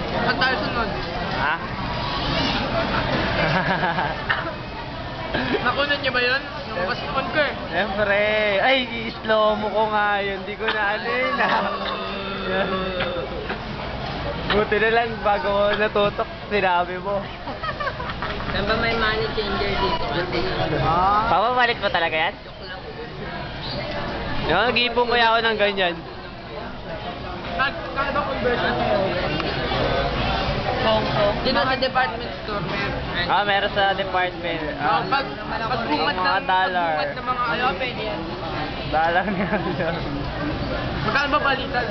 Saan tayo sunod? Ha? Nakunod niyo ba yun? Yung baston ko eh. Siyempre. Ay, i-slow mo ko nga yun. Hindi ko na ano yun Buti na lang bago ko natutok, sinabi mo. Saan ba may money changer dito? Kasi Papabalik mo talaga yan? Yung nag-iipon kaya ako ng ganyan. Kaya ba conversion kayo? Dito sa department store, meron. Meron sa department. Pag bungat mga dollar. bungat ng mga ano, pwede yan. Dollar nga yun. Magkano ba palitan?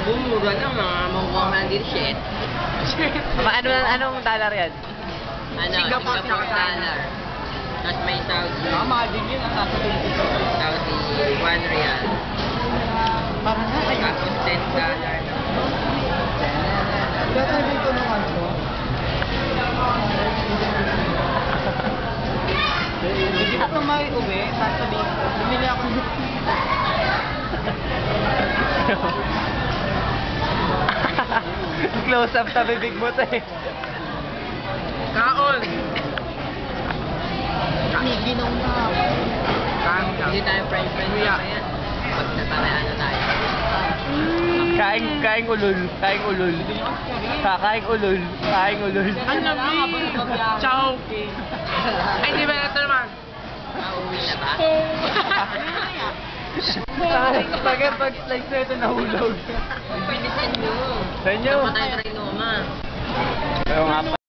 bumura lang mga makukuha mo lang dito shit. Anong dollar yan? Singapore dollar. Tapos may Saudi. Mahal din yun. Ang nasa 20. Saudi 1 real. Parang na kayo. Tapos $10 na. Kaya tayo dito ng ano? Hindi ko may uwi, sasabihin ko, bumili ako ng Close up sa bibig mo to eh. kaon! Ginaw na. Kaon ka. Hindi tayo friend Kuya. pa yan. Pag natamaya na tayo. Kaing ulul. Kaing ulul. Kakaing ulul. Kaing ulul. Ang lamig! Ciao! Ay, di ba ito naman? Uuwi na ba? Pag slice na ito nahulog. Pwede sa inyo. Sa inyo? Saan pa tayo Trinoma? Pero nga